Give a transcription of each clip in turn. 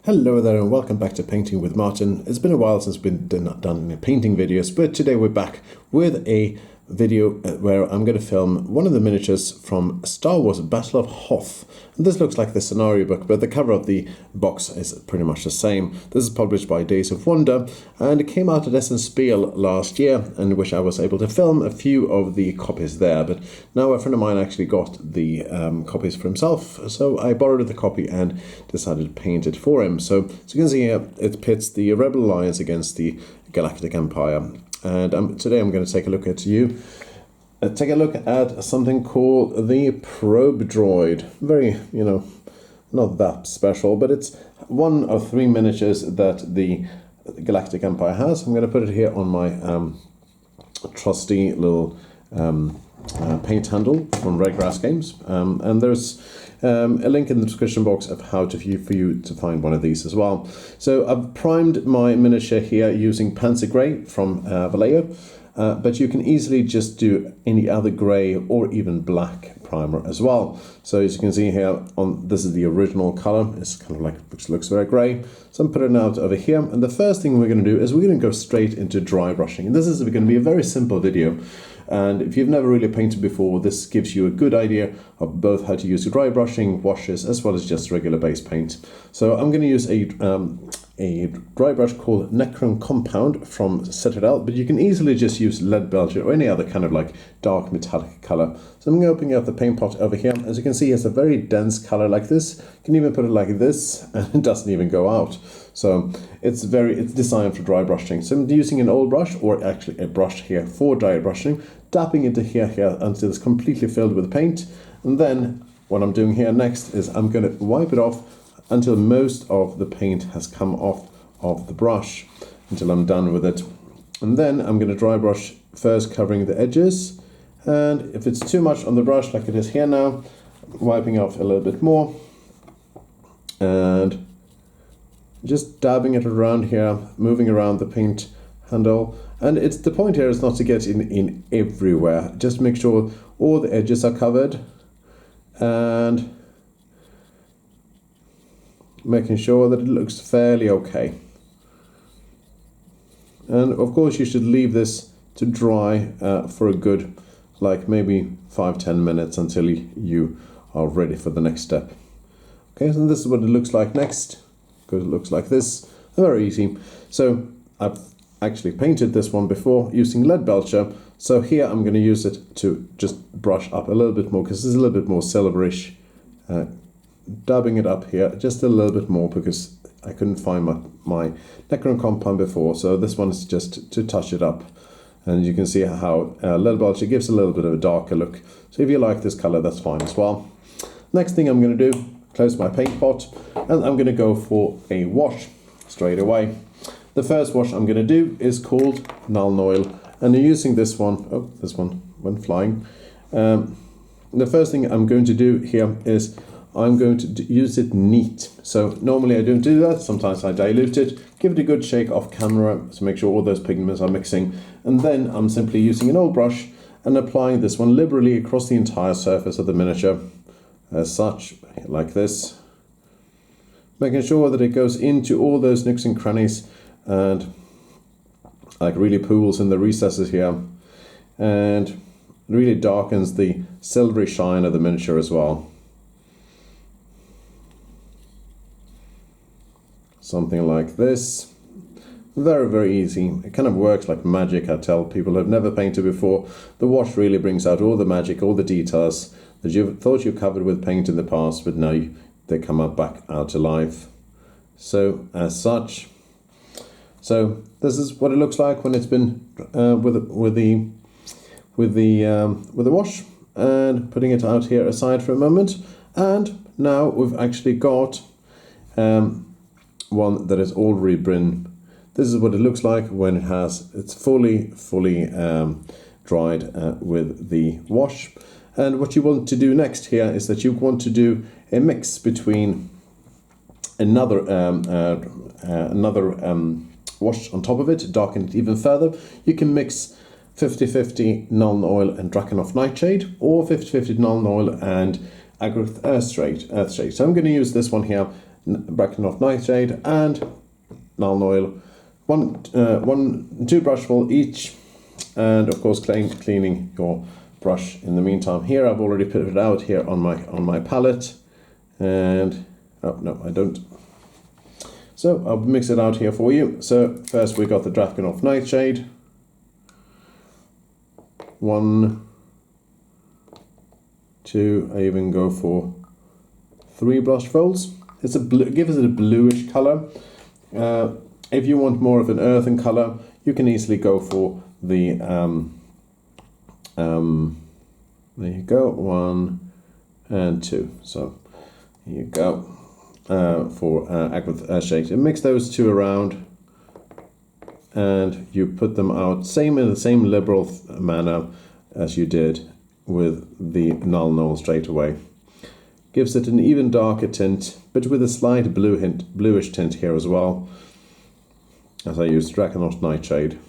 Hello there and welcome back to Painting with Martin. It's been a while since we've done any painting videos, but today we're back with a video where I'm going to film one of the miniatures from Star Wars Battle of Hoth. And this looks like the scenario book, but the cover of the box is pretty much the same. This is published by Days of Wonder, and it came out at Essen Spiel last year, in which I was able to film a few of the copies there. But now a friend of mine actually got the copies for himself, so I borrowed the copy and decided to paint it for him. So as you can see here, it pits the Rebel Alliance against the Galactic Empire. And today I'm going to take a look at something called the Pobe Droid. Very, not that special, but it's one of three miniatures that the Galactic Empire has. I'm going to put it here on my trusty little paint handle from Redgrass Games. And there's a link in the description box of how for you to find one of these as well. So I've primed my miniature here using Panzer Grey from Vallejo, but you can easily just do any other grey or even black primer as well. So as you can see here, this is the original colour. It's kind of like, which looks very grey. So I'm putting it out over here, and the first thing we're going to do is we're going to go straight into dry brushing. And this is going to be a very simple video. And if you've never really painted before, this gives you a good idea of both how to use dry brushing, washes, as well as just regular base paint. So I'm going to use a dry brush called Necron Compound from Citadel, but you can easily just use lead belcher or any other kind of like dark metallic color. So I'm going to open up the paint pot over here. As you can see, it's a very dense color like this. You can even put it like this and it doesn't even go out. So it's designed for dry brushing. So I'm using an old brush, or actually a brush here for dry brushing, dapping into here until it's completely filled with paint. And then what I'm doing here next is I'm going to wipe it off until most of the paint has come off of the brush, until I'm done with it. And then I'm going to dry brush first, covering the edges. And if it's too much on the brush, like it is here now, wiping off a little bit more. And just dabbing it around here, moving around the paint handle. And the point here is not to get in everywhere. Just make sure all the edges are covered and making sure that it looks fairly okay. And of course you should leave this to dry for a good, like maybe 5-10 minutes until you are ready for the next step. Okay, so this is what it looks like next. Because it looks like this. Very easy. So I've actually painted this one before using lead belcher. So here I'm going to use it to just brush up a little bit more, because this is a little bit more silverish. Dabbing it up here just a little bit more because I couldn't find my Necron compound before. So this one is just to touch it up. And you can see how lead belcher gives a little bit of a darker look. So if you like this color, that's fine as well. Next thing I'm going to do, close my paint pot, and I'm going to go for a wash straight away. The first wash I'm going to do is called Nuln oil, and I'm using this one. Oh, this one went flying. The first thing I'm going to do here is I'm going to use it neat. So normally I don't do that. Sometimes I dilute it, give it a good shake off camera to make sure all those pigments are mixing, and then I'm simply using an old brush and applying this one liberally across the entire surface of the miniature. As such, like this, making sure that it goes into all those nooks and crannies and like really pools in the recesses here, and really darkens the silvery shine of the miniature as well. Something like this. Very, very easy. It kind of works like magic. I tell people who have never painted before, the wash really brings out all the magic, all the details that you thought you covered with paint in the past, but now they come back out to life. So as such, so this is what it looks like when it's been with the wash, and putting it out here aside for a moment. And now we've actually got one that is already been. This is what it looks like when it's fully dried with the wash. And what you want to do next here is that you want to do a mix between another wash on top of it, darken it even further. You can mix 50-50 Nuln oil and Drakenhof Nightshade, or 50-50 Nuln oil and Earthshade. So I'm going to use this one here, Drakenhof Nightshade, and Nuln oil. 2 brushful each, and of course cleaning your brush in the meantime. Here I've already put it out here on my palette, and oh no, I don't. So I'll mix it out here for you. So first we got the Drakenhof Nightshade. 1, 2. I even go for 3 brushfuls. It's gives it a bluish color. If you want more of an earthen color, you can easily go for the there you go, 1 and 2. So here you go. For aqua shades, and mix those 2 around, and you put them out in the same liberal manner as you did with the Nuln straight away. Gives it an even darker tint, but with a slight bluish tint here as well, as I use Drakenhof Nightshade.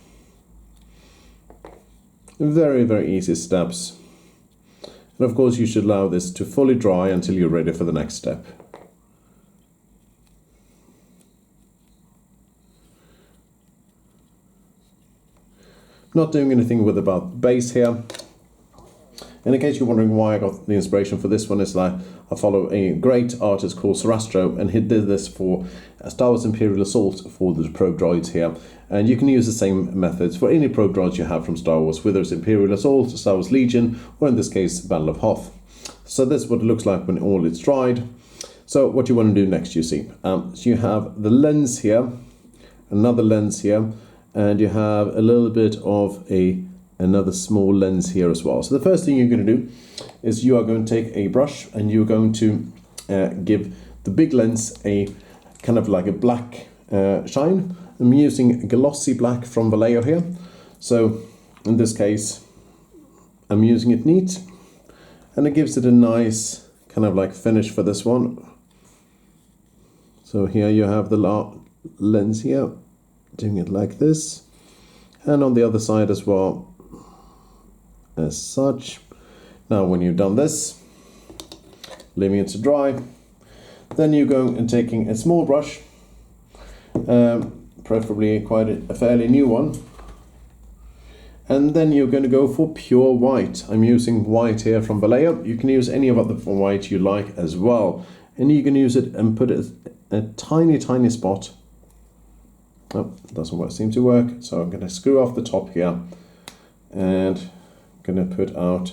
Very, very easy steps, and of course you should allow this to fully dry until you're ready for the next step. Not doing anything with about base here. And in case you're wondering why I got the inspiration for this one, is that I follow a great artist called Sarastro, and he did this for Star Wars Imperial Assault for the Pobe Droids here. And you can use the same methods for any Pobe Droids you have from Star Wars, whether it's Imperial Assault, Star Wars Legion, or in this case Battle of Hoth. So this is what it looks like when all it's dried. So what you want to do next, you see, so you have the lens here, another lens here, and you have a little bit of another small lens here as well. So the first thing you're going to do is you are going to take a brush, and you're going to give the big lens a kind of like a black shine. I'm using Glossy black from Vallejo here. So in this case, I'm using it neat, and it gives it a nice kind of like finish for this one. So here you have the lens here, doing it like this, and on the other side as well, as such. Now when you've done this, leaving it to dry, then you're going and taking a small brush, preferably quite a fairly new one, and then you're going to go for pure white. I'm using white here from Vallejo. You can use any of the white you like as well, and you can use it and put it a tiny spot. Oh, doesn't seem to work, so I'm going to screw off the top here, and I'm going to put out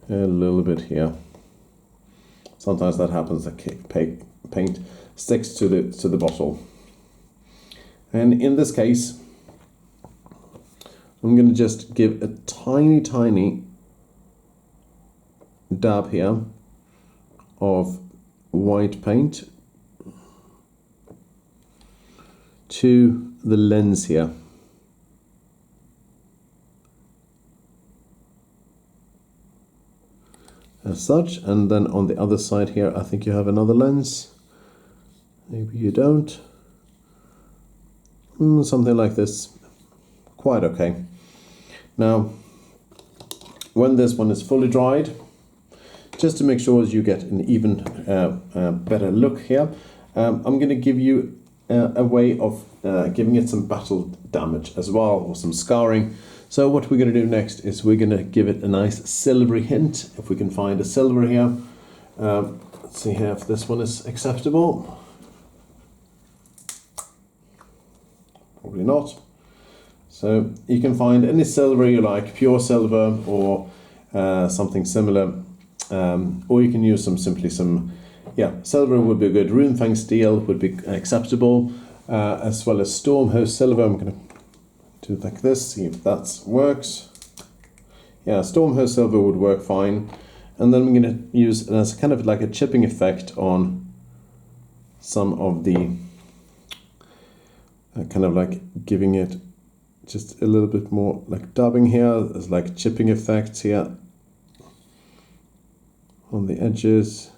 a little bit here. Sometimes that happens, that paint sticks to the bottle. And in this case, I'm going to just give a tiny dab here of white paint to the lens here. As such, and then on the other side here, I think you have another lens. Maybe you don't. Something like this. Quite okay. Now, when this one is fully dried, just to make sure you get an even better look here, I'm going to give you a way of giving it some battle damage as well, or some scarring. So what we're going to do next is we're going to give it a nice silvery hint, if we can find a silver here. Let's see here if this one is acceptable. Probably not. So you can find any silver you like, pure silver or something similar, or you can use simply some, silver would be good. Runefang steel would be acceptable, as well as Stormhost silver. I'm going to do it like this, see if that works. Yeah, Stormhost silver would work fine. And then I'm going to use it as kind of like a chipping effect on some of the, kind of like giving it just a little bit more like dabbing here. There's like chipping effects here on the edges.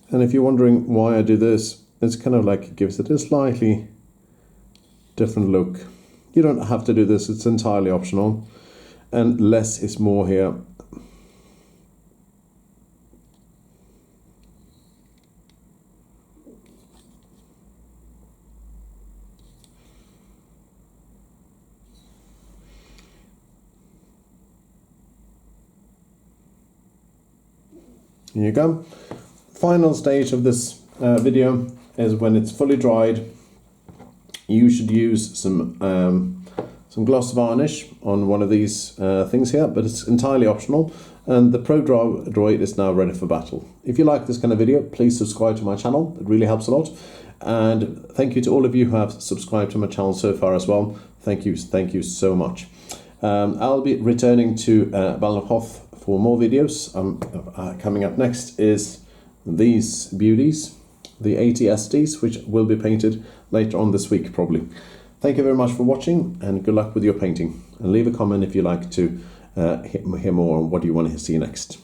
And if you're wondering why I do this, it's kind of like it gives it a slightly different look. You don't have to do this, it's entirely optional. and less is more here. Here you go. Final stage of this video is when it's fully dried. You should use some gloss varnish on one of these things here, but it's entirely optional. And the Pobe Droid is now ready for battle. If you like this kind of video, please subscribe to my channel. It really helps a lot. And thank you to all of you who have subscribed to my channel so far as well. Thank you so much. I'll be returning to Battle of Hoth for more videos. Coming up next is these beauties, the ATSDs, which will be painted later on this week probably. Thank you very much for watching, and good luck with your painting. And leave a comment if you like to hear more on what you want to see next.